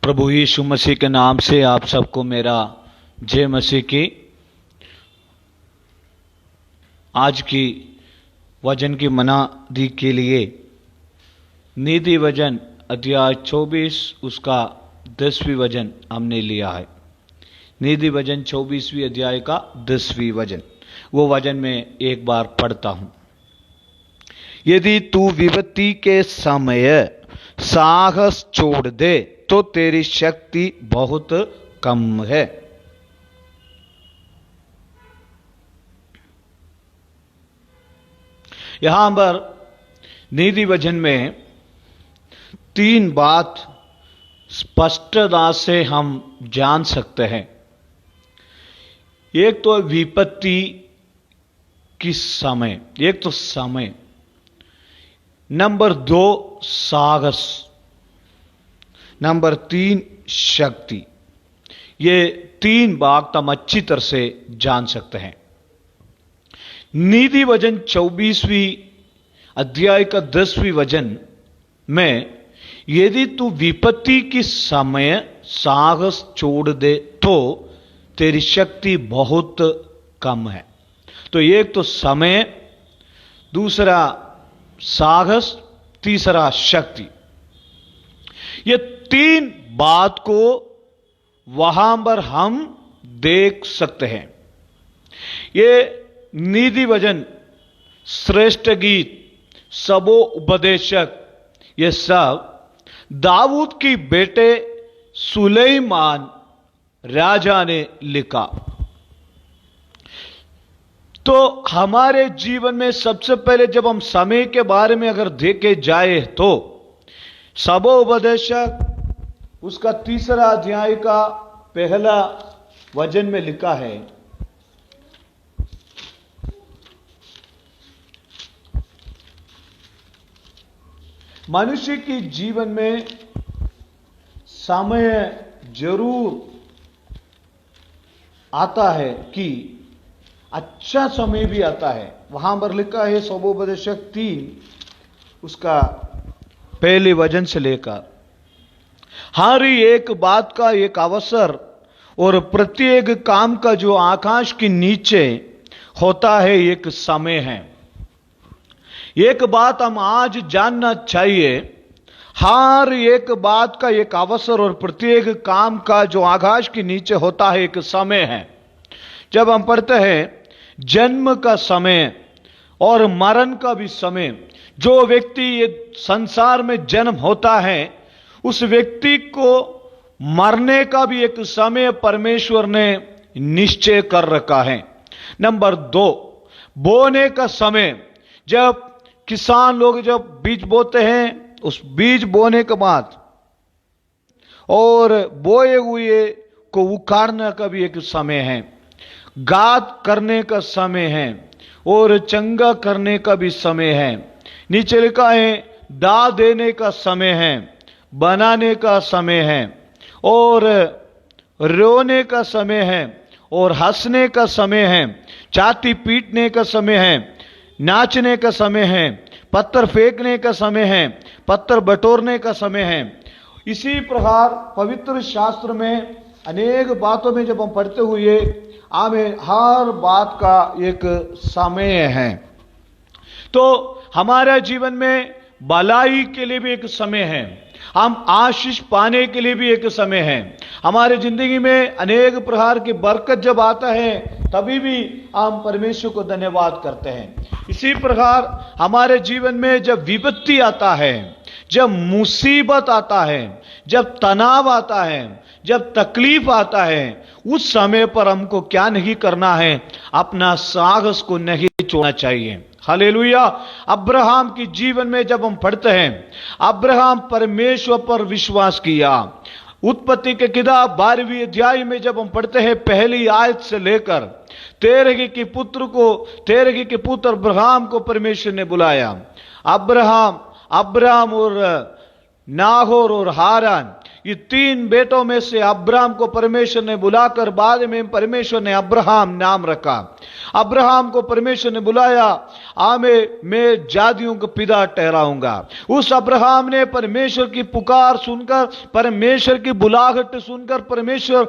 प्रभु यीशु मसीह के नाम से आप सबको मेरा जय मसीह की। आज की वचन की मनादी के लिए नीति वचन अध्याय 24 उसका 10वीं वचन हमने लिया है। नीति वचन 24वीं अध्याय का 10वीं वचन, वो वचन में एक बार पढ़ता हूं। यदि तू विपत्ति के समय साहस छोड़ दे तो तेरी शक्ति बहुत कम है। यहां पर नीति वचन में 3 बात स्पष्टता से हम जान सकते हैं। एक तो विपत्ति की समय, एक तो समय, नंबर 2 साहस, नंबर 3 शक्ति। ये 3 बात हम अच्छी तरह से जान सकते हैं। नीति वचन 24वीं अध्याय का 10वीं वचन में यदि तू विपत्ति की समय साहस छोड़ दे तो तेरी शक्ति बहुत कम है। तो एक तो समय, दूसरा साहस, तीसरा शक्ति। ये 3 बात को वहां पर हम देख सकते हैं। ये नीति वचन, श्रेष्ठ गीत, सबो उपदेशक, ये सब दाऊद की बेटे सुलेमान राजा ने लिखा। तो हमारे जीवन में सबसे पहले जब हम समय के बारे में अगर देखे जाए तो सबो उपदेशक उसका 3रा अध्याय का पहला वचन में लिखा है, मनुष्य की जीवन में समय जरूर आता है कि अच्छा समय भी आता है। वहां पर लिखा है सबोपदेशक 3 उसका पहले वचन से लेकर, हर एक बात का एक अवसर और प्रत्येक काम का जो आकाश के नीचे होता है एक समय है। एक बात हम आज जानना चाहिए, हर एक बात का एक अवसर और प्रत्येक काम का जो आकाश के नीचे होता है एक समय है। जब हम पढ़ते हैं जन्म का समय और मरण का भी समय, जो व्यक्ति ये संसार में जन्म होता है उस व्यक्ति को मरने का भी एक समय परमेश्वर ने निश्चय कर रखा है। नंबर 2 बोने का समय, जब किसान लोग जब बीज बोते हैं उस बीज बोने के बाद और बोए हुए को उखाड़ने का भी एक समय है, गाद करने का समय है और चंगा करने का भी समय है। नीचे लिखा है दा देने का समय है, बनाने का समय है और रोने का समय है और हंसने का समय है, छाती पीटने का समय है, नाचने का समय है, पत्थर फेंकने का समय है, पत्थर बटोरने का समय है। इसी प्रकार पवित्र शास्त्र में अनेक बातों में जब हम पढ़ते हुए हमें हर बात का एक समय है। तो हमारे जीवन में भलाई के लिए भी एक समय है, हम आशीष पाने के लिए भी एक समय है। हमारे जिंदगी में अनेक प्रकार की बरकत जब आता है तभी भी हम परमेश्वर को धन्यवाद करते हैं। इसी प्रकार हमारे जीवन में जब विपत्ति आता है, जब मुसीबत आता है, जब तनाव आता है, जब तकलीफ आता है, उस समय पर हमको क्या नहीं करना है, अपना साहस को नहीं छोड़ना चाहिए। हालेलुया। अब्राहम की जीवन में जब हम पढ़ते हैं, अब्राहम परमेश्वर पर विश्वास किया। उत्पत्ति के किताब 12वीं अध्याय में जब हम पढ़ते हैं पहली आयत से लेकर 13 के पुत्र अब्राहम को परमेश्वर ने बुलाया। अब्राहम और नाहोर और हारान ये 3 बेटों में से अब्राहम को परमेश्वर ने बुलाकर बाद में परमेश्वर ने अब्राहम नाम रखा। अब्राहम को परमेश्वर ने बुलाया, मैं जातियों को पिता ठहराऊंगा। उस अब्राहम ने परमेश्वर की पुकार सुनकर, परमेश्वर की बुलाहट सुनकर परमेश्वर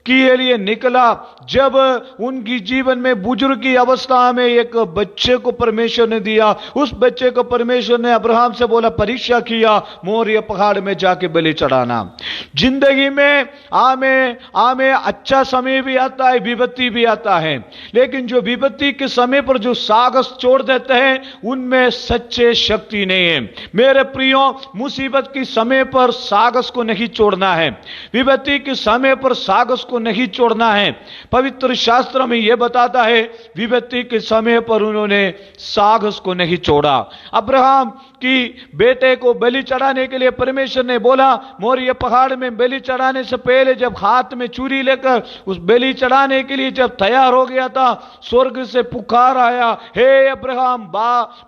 के लिए निकला। जब उनकी जीवन में बुजुर्ग की अवस्था में एक बच्चे को परमेश्वर ने दिया, उस बच्चे को परमेश्वर ने अब्राहम से बोला, परीक्षा किया, मोरिया पहाड़ में जाके बलि चढ़ाना। जिंदगी में आमे अच्छा समय भी आता है, विपत्ति भी आता है, लेकिन जो विपत्ति के समय पर जो साहस छोड़ देते हैं उनमें सच्चे शक्ति नहीं है। मेरे प्रियो, मुसीबत के समय पर साहस को नहीं छोड़ना है, विपत्ति के समय पर साहस को नहीं छोड़ना है। पवित्र शास्त्र में यह बताता है, विपत्ति के समय पर उन्होंने साहस को नहीं छोड़ा। अब्राहम की बेटे को बलि चढ़ाने के लिए परमेश्वर ने बोला, मोरिया पहाड़ में बलि चढ़ाने से पहले जब हाथ में चूरी लेकर उस बलि चढ़ाने के लिए जब तैयार हो गया था, स्वर्ग से पुकार आया, हे अब्राहम,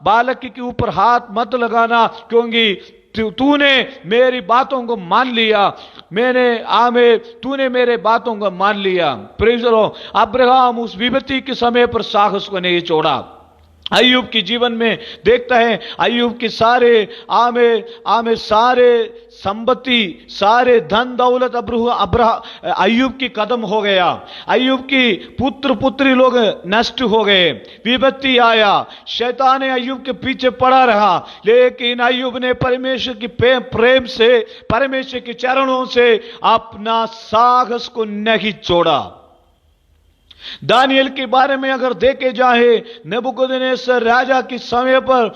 बालक के ऊपर हाथ मत लगाना, क्योंकि तूने मेरी बातों को मान लिया, तूने मेरे बातों को मान लिया। Praise the Lord. अब्राहम उस विपत्ति के समय पर साहस को नहीं छोड़ा। अय्यूब के जीवन में देखता है, अय्यूब के सारे सारे संपत्ति, सारे धन दौलत अय्यूब की कदम हो गया। अय्यूब की पुत्र पुत्री लोग नष्ट हो गए, विपत्ति आया, शैतान अय्यूब के पीछे पड़ा रहा, लेकिन अय्यूब ने परमेश्वर की प्रेम से, परमेश्वर के चरणों से अपना साहस को नहीं छोड़ा। दानियल के बारे में अगर देखे जाए, नबूकदनेस्सर राजा के समय पर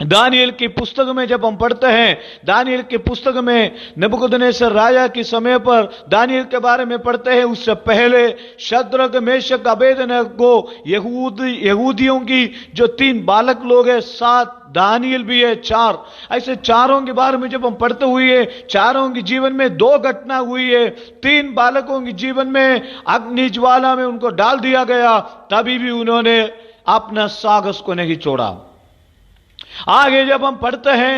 दानियल की पुस्तक में जब हम पढ़ते हैं, दानियल की पुस्तक में नबूकदनेस्सर राजा के समय पर दानियल के बारे में पढ़ते हैं, उससे पहले शद्रक, मेशक, अबेदनगो यहूदियों की जो 3 बालक लोग हैं, 7 दानियल भी है, 4 ऐसे चारों के बारे में जब हम पढ़ते हुए, चारों के जीवन में 2 घटना हुई है। 3 बालकों के जीवन में अग्नि ज्वाला में उनको डाल दिया गया, तभी भी उन्होंने अपना साहस को नहीं छोड़ा। आगे जब हम पढ़ते हैं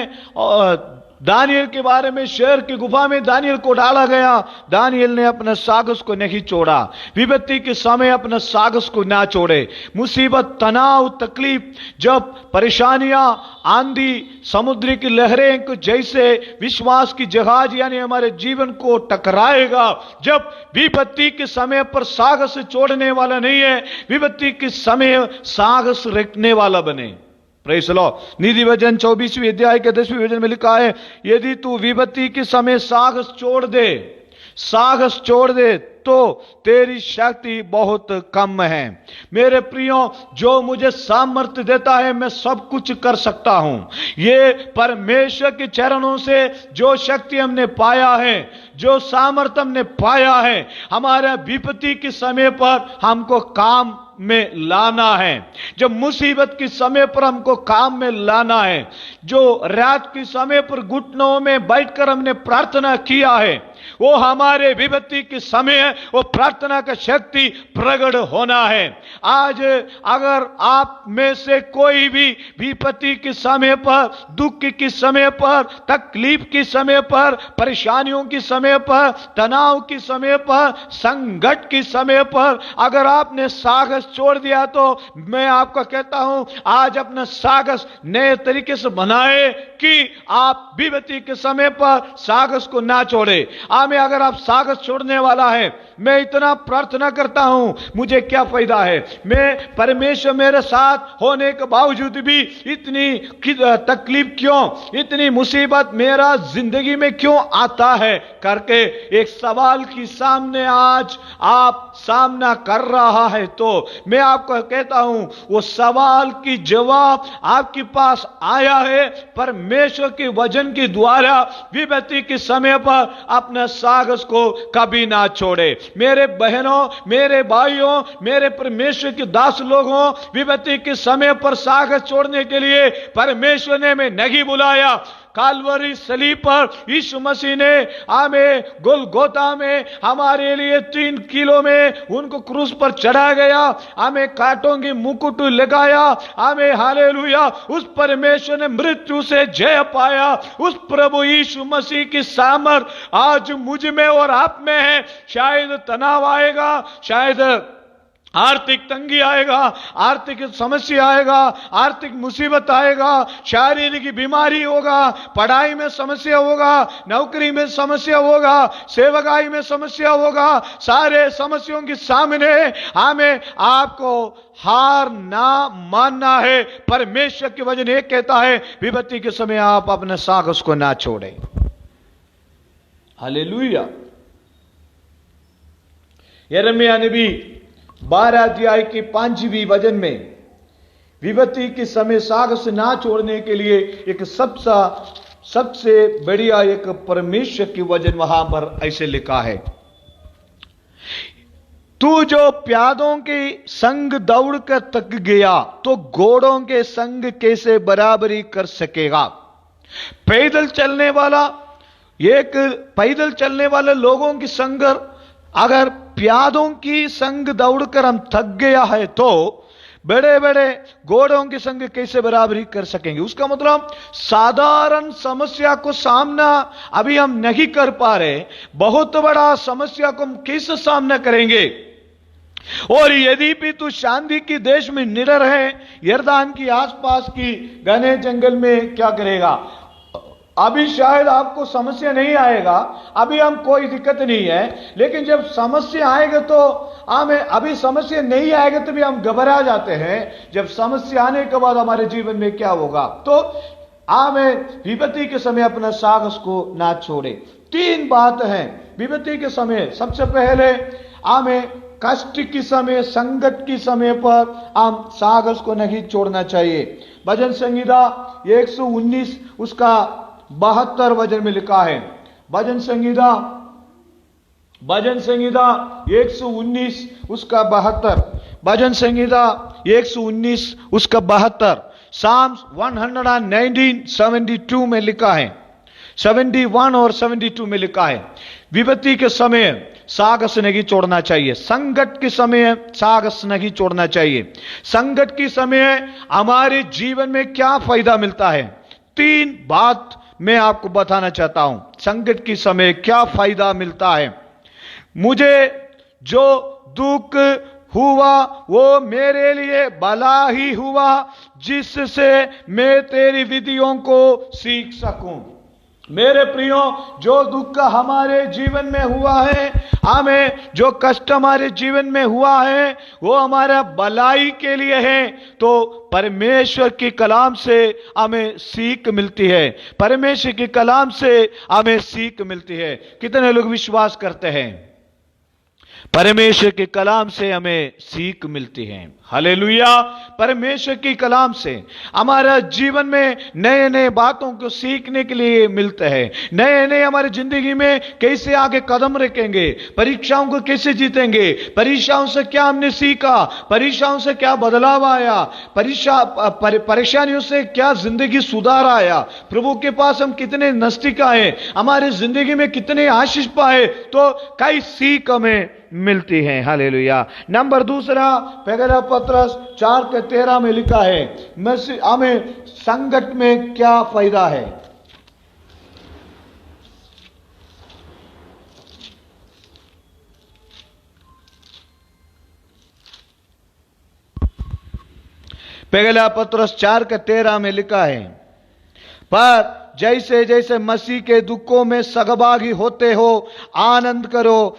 दानियल के बारे में, शेर की गुफा में दानियल को डाला गया, दानियल ने अपना साहस को नहीं छोड़ा। विपत्ति के समय अपना साहस को ना छोड़े। मुसीबत, तनाव, तकलीफ, जब परेशानियां, आंधी, समुद्र की लहरें को जैसे विश्वास की जहाज यानी हमारे जीवन को टकराएगा, जब विपत्ति के समय पर साहस छोड़ने वाला नहीं है, विपत्ति के समय साहस रखने वाला बने। Praise the Lord. नीति वचन 24वें अध्याय के 10वें वचन में लिखा है, यदि तू विपत्ति के समय साहस छोड़ दे तो तेरी शक्ति बहुत कम है। मेरे प्रियो, जो मुझे सामर्थ्य देता है, मैं सब कुछ कर सकता हूं। ये परमेश्वर के चरणों से जो शक्ति हमने पाया है, जो सामर्थ्य हमने पाया है, हमारे विपत्ति के समय पर हमको काम में लाना है। जब मुसीबत के समय पर हमको काम में लाना है, जो रात के समय पर घुटनों में बैठकर हमने प्रार्थना किया है, वो हमारे विपत्ति के समय वो प्रार्थना का शक्ति प्रकट होना है। आज अगर आप में से कोई भी विपत्ति के समय पर, दुख के समय पर, तकलीफ के समय पर, परेशानियों के समय पर, तनाव के समय पर, संकट के समय पर अगर आपने साहस छोड़ दिया, तो मैं आपको कहता हूं, आज अपना साहस नए तरीके से बनाए कि आप विपत्ति के समय पर साहस को ना छोड़े। आमे अगर आप साहस छोड़ने वाला है, मैं इतना प्रार्थना करता हूं, मुझे क्या फायदा है, मैं परमेश्वर मेरे साथ होने के बावजूद भी इतनी तकलीफ क्यों, इतनी मुसीबत मेरा जिंदगी में क्यों आता है करके एक सवाल की सामने आज आप सामना कर रहा है, तो मैं आपको कहता हूं, वो सवाल की जवाब आपके पास आया है परमेश्वर के वचन के द्वारा। विपत्ति के समय पर अपना साहस को कभी ना छोड़े। मेरे बहनों, मेरे भाइयों, मेरे परमेश्वर के दास लोगों, विपत्ति के समय पर साहस छोड़ने के लिए परमेश्वर ने मैं नहीं बुलाया। कालवरी सलीब पर यीशु मसीह ने हमें गोलगोता में हमारे लिए 3 किलो में उनको क्रूस पर चढ़ा गया, हमें कांटों की मुकुट लगाया, हमें हालेलुया उस परमेश्वर ने मृत्यु से जय पाया। उस प्रभु यीशु मसीह की सामर्थ आज मुझ में और आप में है। शायद तनाव आएगा, शायद आर्थिक तंगी आएगा, आर्थिक समस्या आएगा, आर्थिक मुसीबत आएगा, शारीरिक बीमारी होगा, पढ़ाई में समस्या होगा, नौकरी में समस्या होगा, सेवकाई में समस्या होगा। सारे समस्याओं के सामने हमें आपको हार ना मानना है। परमेश्वर के वचन एक कहता है, विपत्ति के समय आप अपने साहस को ना छोड़ें। हालेलुया। यिर्मयाह नबी 12 अध्याय की 5वीं वचन में विपत्ति के समय साहस ना छोड़ने के लिए एक सबसे बढ़िया एक परमेश्वर की वचन वहां पर ऐसे लिखा है, तू जो प्यादों के संग दौड़ कर थक गया तो घोड़ों के संग कैसे बराबरी कर सकेगा। पैदल चलने वाले लोगों की संग अगर प्यादों की संग दौड़कर हम थक गया है तो बड़े बड़े घोड़ों के संग कैसे बराबरी कर सकेंगे। उसका मतलब साधारण समस्या को सामना अभी हम नहीं कर पा रहे, बहुत बड़ा समस्या को हम कैसे सामना करेंगे। और यदि भी तू शांति के देश में निडर है, यरदान की आसपास की घने जंगल में क्या करेगा। अभी शायद आपको समस्या नहीं आएगा, अभी हम कोई दिक्कत नहीं है, लेकिन जब समस्या आएगा तो हमें, अभी समस्या नहीं आएगा तो भी हम घबरा जाते हैं। जब समस्या आने के बाद हमारे जीवन में क्या होगा, तो हमें विपत्ति के समय अपना साहस को ना छोड़े। 3 बात है विपत्ति के समय। सबसे पहले हमें कष्ट के समय, संकट के समय पर हम साहस को नहीं छोड़ना चाहिए। भजन संहिता 119 उसका 72 वचन में लिखा है। भजन संहिता 119 उसका 72, भजन संहिता 119 उसका 72, साम्स 119 72 में लिखा है, 71 और 72 में लिखा है, विपत्ति के समय साहस नहीं छोड़ना चाहिए। संकट के समय साहस नहीं छोड़ना चाहिए। संकट के समय हमारे जीवन में क्या फायदा मिलता है, 3 बात मैं आपको बताना चाहता हूं। संकट के समय क्या फायदा मिलता है। मुझे जो दुख हुआ वो मेरे लिए भला ही हुआ, जिससे मैं तेरी विधियों को सीख सकूं। मेरे प्रियो, जो दुख हमारे जीवन में हुआ है, हमें जो कष्ट हमारे जीवन में हुआ है, वो हमारा भलाई के लिए है। तो परमेश्वर के कलाम से हमें सीख मिलती है, परमेश्वर के कलाम से हमें सीख मिलती है। कितने लोग विश्वास करते हैं परमेश्वर के कलाम से हमें सीख मिलती है। हालेलुया। परमेश्वर की कलाम से हमारा जीवन में नए नए बातों को सीखने के लिए मिलते हैं। नए नए हमारी जिंदगी में कैसे आगे कदम रखेंगे, परीक्षाओं को कैसे जीतेंगे, परीक्षाओं से क्या हमने सीखा, परीक्षाओं से क्या बदलाव आया, परेशानियों से क्या जिंदगी सुधार आया, प्रभु के पास हम कितने नजदीक आए, हमारी जिंदगी में कितने आशीष पाए, तो कई सीख हमें मिलती है। हालेलुया। नंबर 2 पहला पत्रस 4:13 में लिखा है, हमें संकट में क्या फायदा है। पहला पत्रस 4:13 में लिखा है, पर जैसे जैसे मसीह के दुखों में सहभागी होते हो आनंद करो,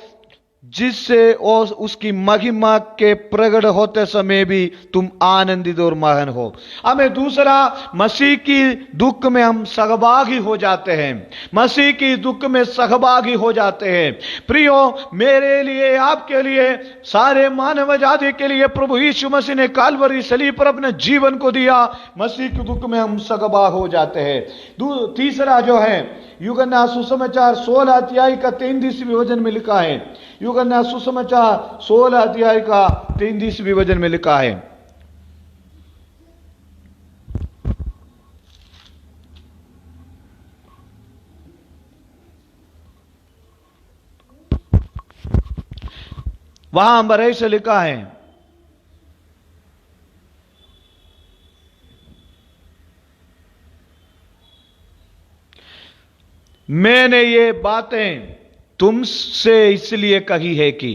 जिससे और उसकी महिमा के प्रकट होते समय भी तुम आनंदित और महान हो। हमें दूसरा, मसीह की दुख में हम सहभागी हो जाते हैं, मसीह की दुख में सहभागी हो जाते हैं। प्रियो, मेरे लिए, आपके लिए, सारे मानव जाति के लिए प्रभु यीशु मसीह ने कालवरी सलीब पर अपने जीवन को दिया। मसीह के दुख में हम सहभागी हो जाते हैं। तीसरा जो है, यूहन्ना सुसमाचार 16 अध्याय का 33वें वचन में लिखा है, यूहन्ना सुसमाचार 16 अध्याय का 33वें वचन में लिखा है, वहां बड़े से लिखा है, मैंने ये बातें तुमसे इसलिए कही है कि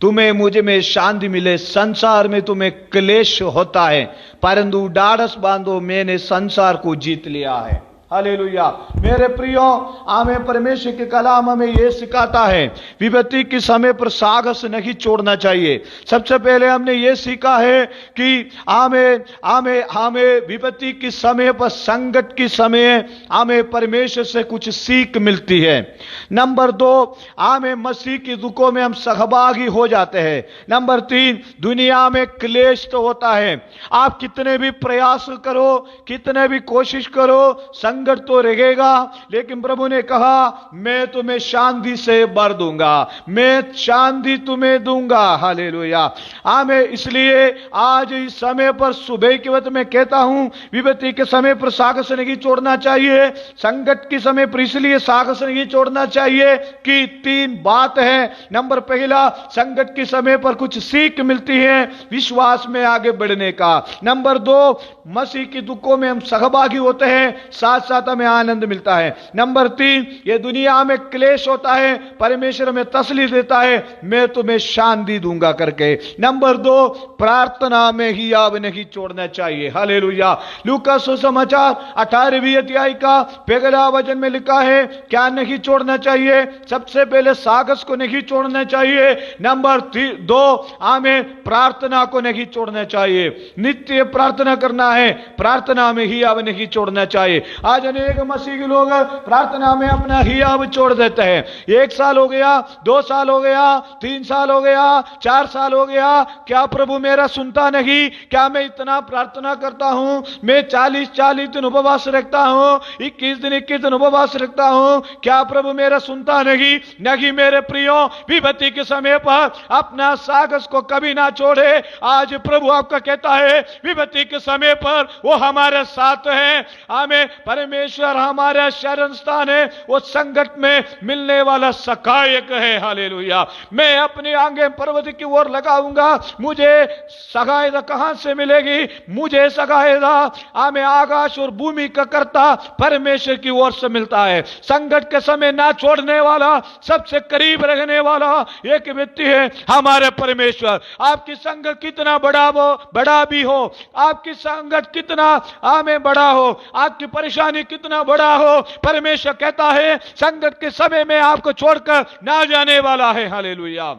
तुम्हें मुझ में शांति मिले। संसार में तुम्हें क्लेश होता है, परंतु ढाढ़स बांधो, मैंने संसार को जीत लिया है। हालेलुया। मेरे प्रियो, हमें परमेश्वर के कलाम हमें यह सिखाता है, विपत्ति के समय पर साहस नहीं छोड़ना चाहिए। सबसे पहले हमने यह सीखा है कि हमें हमें हमें विपत्ति के समय पर, संकट के समय हमें परमेश्वर से कुछ सीख मिलती है। नंबर 2, हमें मसीह की दुखों में हम सहभागी हो जाते हैं। नंबर 3, दुनिया में क्लेश तो होता है, आप कितने भी प्रयास करो, कितने भी कोशिश करो, संकट तो रहेगा, लेकिन प्रभु ने कहा मैं तुम्हें शांति से भर दूंगा, मैं शांति तुम्हें दूंगा। हालेलुया। आमें। इसलिए आज इस समय पर, सुबह के वक्त मैं कहता हूं, विपत्ति के समय पर साहस नहीं छोड़ना चाहिए, संकट के समय पर इसलिए साहस नहीं छोड़ना चाहिए कि 3 बात है। नंबर पहला, संकट के समय पर कुछ सीख मिलती है विश्वास में आगे बढ़ने का। नंबर 2, मसीह की दुखों में हम सहभागी होते हैं, साथ साथ हमें आनंद मिलता है। नंबर 3, ये दुनिया में क्लेश होता है, परमेश्वर में तसल्ली देता है, मैं तुम्हें शांति दूंगा करके। नंबर 2, प्रार्थना में ही अब नहीं छोड़ना चाहिए। हालेलुया। लूका सुसमाचार 18वीं अध्याय का पहला वचन में लिखा है, क्या नहीं छोड़ना चाहिए? सबसे पहले साहस को नहीं छोड़ना चाहिए। नंबर 2, हमें प्रार्थना को नहीं छोड़ना चाहिए। नित्य प्रार्थना करना है, प्रार्थना में ही अब नहीं छोड़ना चाहिए। आज अनेक मसीही लोग प्रार्थना में अपना ही अब छोड़ देते हैं। 1 साल हो गया, 2 साल हो गया, 3 साल हो गया, 4 साल हो गया, क्या प्रभु मेरा सुनता नहीं? क्या मैं इतना प्रार्थना करता हूं, मैं 40 दिन उपवास रखता हूं, 21 दिन उपवास रखता हूं, क्या प्रभु मेरा सुनता नहीं? नहीं मेरे प्रियो, विपत्ति के समय पर अपना साहस को कभी ना छोड़े। आज प्रभु आपका कहता है, विपत्ति के समय पर वो हमारे साथ है, हमें परमेश्वर हमारा शरण स्थान है, वो संकट में मिलने वाला सहायक है। हालेलुया। मैं अपनी आंखें पर्वत की ओर लगाऊंगा, मुझे सहायता कहां से मिलेगी? मुझे सहायता हमें आकाश और भूमि का कर्ता परमेश्वर की ओर से मिलता है। संकट के समय ना छोड़ने वाला, सबसे करीब रहने वाला एक व्यक्ति है हमारे परमेश्वर। आपकी संकट कितना बड़ा भी हो, आपकी संकट कितना हमें बड़ा हो, आपकी परेशानी कितना बड़ा हो, परमेश्वर कहता है संकट के समय में आपको छोड़कर ना जाने वाला है। हालेलुया।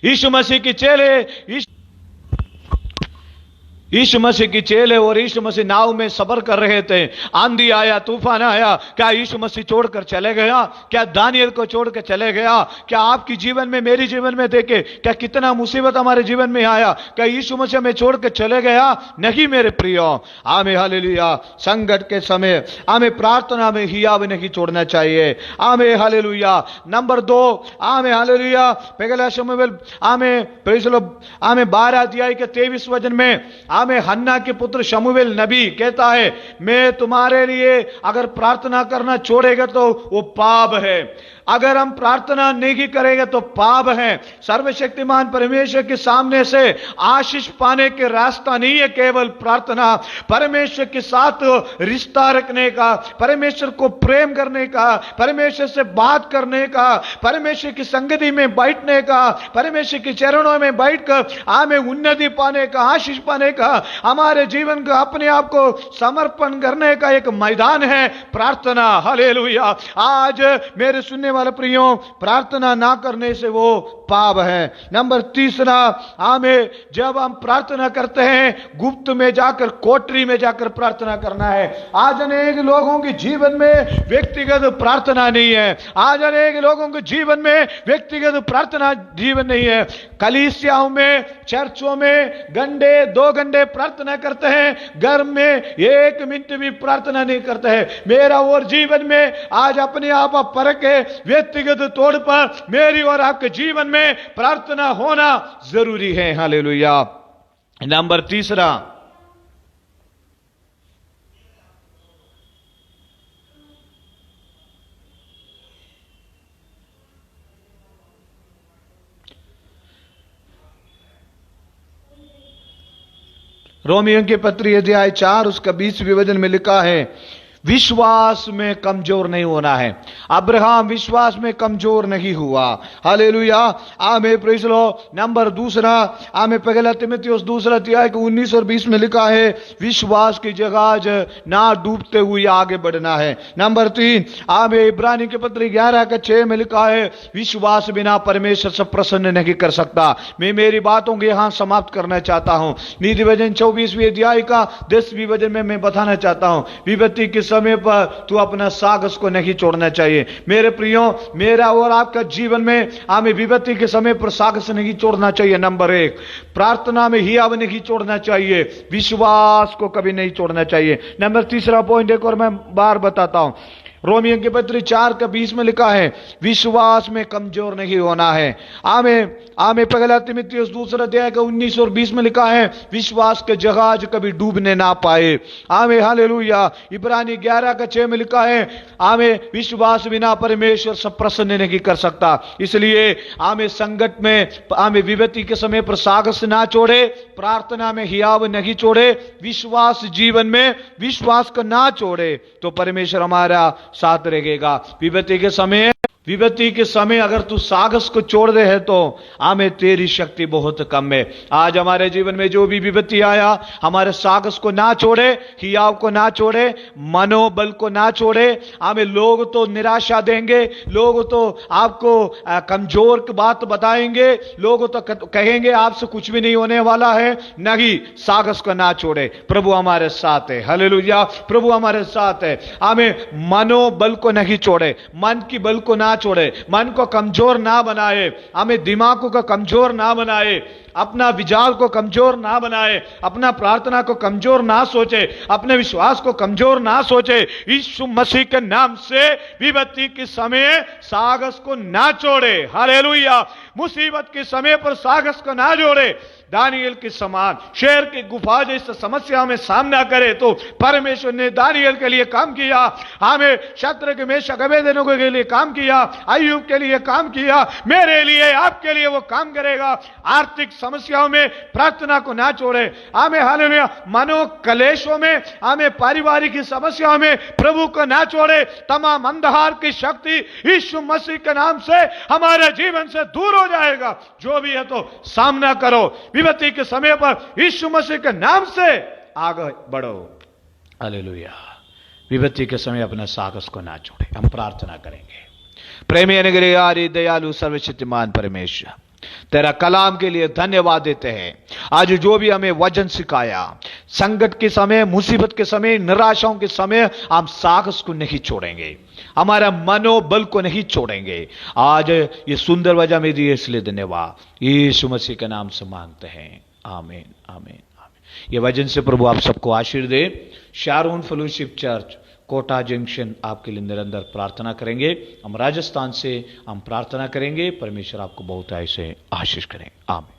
यीशु मसीह की चेले, यीशु मसीह की चेले और यीशु मसीह नाव में सफर कर रहे थे, आंधी आया, तूफान आया, क्या यीशु मसीह छोड़कर चले गया? क्या दानियल को छोड़कर चले गया? क्या आपकी जीवन में, मेरी जीवन में देखे क्या कितना मुसीबत हमारे जीवन में आया, क्या यीशु मसीह हमें छोड़कर चले गया? नहीं मेरे प्रियो, आमें। हालेलुया। संकट के समय हमें प्रार्थना में ही अब नहीं छोड़ना चाहिए। आमें। हालेलुया। नंबर 2, आमें। हालेलुया। पहला शमूएल, आमें, प्रेज़ द लॉर्ड, आमें 12 अध्याय के 23 वचन में हमें हन्ना के पुत्र शमूएल नबी कहता है, मैं तुम्हारे लिए अगर प्रार्थना करना छोड़ेगा तो वो पाप है। अगर हम प्रार्थना नहीं करेंगे तो पाप है। सर्वशक्तिमान परमेश्वर के सामने से आशीष पाने के रास्ता नहीं है केवल प्रार्थना। परमेश्वर के साथ रिश्ता रखने का, परमेश्वर को प्रेम करने का, परमेश्वर से बात करने का, परमेश्वर की संगति में बैठने का, परमेश्वर के चरणों में बैठकर हमें उन्नति पाने का, आशीष पाने का, हमारे जीवन का अपने आप को समर्पण करने का एक मैदान है प्रार्थना। हालेलुया। आज मेरे सुनने वाले प्रियो, प्रार्थना ना करने से वो पाप है। नंबर 3, हमें जब हम प्रार्थना करते हैं, गुप्त में जाकर, कोठरी में जाकर प्रार्थना करना है। आज अनेक लोगों के जीवन में व्यक्तिगत प्रार्थना नहीं है। आज अनेक लोगों के जीवन में व्यक्तिगत प्रार्थना जीवन नहीं है। कलीसियाओं में, चर्चों में घंटे 2 घंटे प्रार्थना करते हैं, घर में 1 मिनट भी प्रार्थना नहीं करते हैं। मेरा और जीवन में आज अपने आप परखे, व्यक्तिगत तौर पर मेरी और आपके जीवन में प्रार्थना होना जरूरी है। हालेलुया। नंबर 3, रोमियो के पत्री अध्याय 4 उसका 20वें वचन में लिखा है, विश्वास में कमजोर नहीं होना है। अब्राहम विश्वास में कमजोर नहीं हुआ। Hallelujah, amen, praise the Lord. Number दूसरा, आमेन, पहला तीमुथियुस 2 अध्याय के 19 और 20 में लिखा है, विश्वास की जहाज ना डूबते हुए आगे बढ़ना है। नंबर 3, आमेन, इब्रानी के पत्री 11 के 6 में लिखा है, विश्वास बिना परमेश्वर से प्रसन्न नहीं कर सकता। मैं मेरी बातों को यहां समाप्त करना चाहता हूं। नीति वचन 24वें अध्याय का 10वें वचन में मैं बताना चाहता हूं, विपत्ति के समय पर तू अपना साहस को नहीं छोड़ना चाहिए। मेरे प्रियो, मेरा और आपका जीवन में हमें विपत्ति के समय पर साहस नहीं छोड़ना चाहिए। नंबर 1, प्रार्थना में हियाव नहीं छोड़ना चाहिए, विश्वास को कभी नहीं छोड़ना चाहिए। नंबर तीसरा पॉइंट एक और मैं बार बताता हूं, रोमियो के पत्री 4 का 20 में लिखा है, विश्वास में कमजोर नहीं होना है। आमें, आमें, पहला तीमुथियुस 2 अध्याय का 19 और 20 में लिखा है, विश्वास के जहाज कभी डूबने ना पाए। आमें, हालेलुया। इब्रानी 11 का 6 में लिखा है, आमें, विश्वास बिना परमेश्वर से प्रसन्न नहीं कर सकता। इसलिए आमें, संकट में, आमें, विपत्ति के समय पर साहस ना छोड़े, प्रार्थना में हियाव नहीं छोड़े, विश्वास जीवन में विश्वास को ना छोड़े, तो परमेश्वर हमारा साथ रहेगा। विपत्ति के समय अगर तू साहस को छोड़ दे है तो आमें, तेरी शक्ति बहुत कम है। आज हमारे जीवन में जो भी विपत्ति आया, हमारे साहस को ना छोड़े, हियाव को ना छोड़े, मनोबल को ना छोड़े। आमें, लोग तो निराशा देंगे, लोग तो आपको कमजोर की बात बताएंगे, लोग तो कहेंगे आपसे कुछ भी नहीं होने वाला है। नहीं, साहस को ना छोड़े, प्रभु हमारे साथ है। हालेलुया, प्रभु हमारे साथ है। आमें, मनोबल को नहीं छोड़े, मन की बल को ना छोड़े, मन को कमजोर ना बनाए, हमें दिमाग को कमजोर ना बनाए, अपना विचार को कमजोर ना बनाए, अपना प्रार्थना को कमजोर ना सोचे, अपने विश्वास को कमजोर ना सोचे। यीशु मसीह के नाम से विपत्ति के समय साहस को ना छोड़े। हालेलुया, मुसीबत के समय पर साहस को ना जोड़े। दानियल के समान शेर की गुफा जैसे समस्या में सामना करे तो परमेश्वर ने दानियल के लिए काम किया, हमें शत्रु मेशक अबेदनगो के लिए काम किया, अय्यूब के लिए काम किया, मेरे लिए, आपके लिए वो काम करेगा। आर्थिक समस्याओं में प्रार्थना को ना छोड़े। हमें, हालेलुया, मनो कलेशों में, हमें पारिवारिक समस्याओं में प्रभु को ना छोड़े। तमाम अंधकार की शक्ति यीशु मसीह के नाम से हमारे जीवन से दूर हो जाएगा। जो भी है तो सामना करो, विपत्ति के समय पर यीशु मसीह के नाम से आगे बढ़ो। हालेलुया, विपत्ति के समय अपने साहस को ना छोड़े। हम प्रार्थना करेंगे। प्रेमी अनुग्रहकारी दयालु सर्वशक्तिमान परमेश्वर, तेरा कलाम के लिए धन्यवाद देते हैं। आज जो भी हमें वचन सिखाया, संकट के समय, मुसीबत के समय, निराशाओं के समय, हम साहस को नहीं छोड़ेंगे, हमारा मनोबल को नहीं छोड़ेंगे। आज ये सुंदर वजह में दिए, इसलिए धन्यवाद। यीशु मसीह के नाम से मांगते हैं, आमीन, आमीन, आमीन। ये वचन से प्रभु आप सबको आशीर्वाद दे। Sharon fellowship church Kota junction आपके लिए निरंतर प्रार्थना करेंगे। हम राजस्थान से हम प्रार्थना करेंगे, परमेश्वर आपको बहुत ऐसे आशीष करें। आमीन।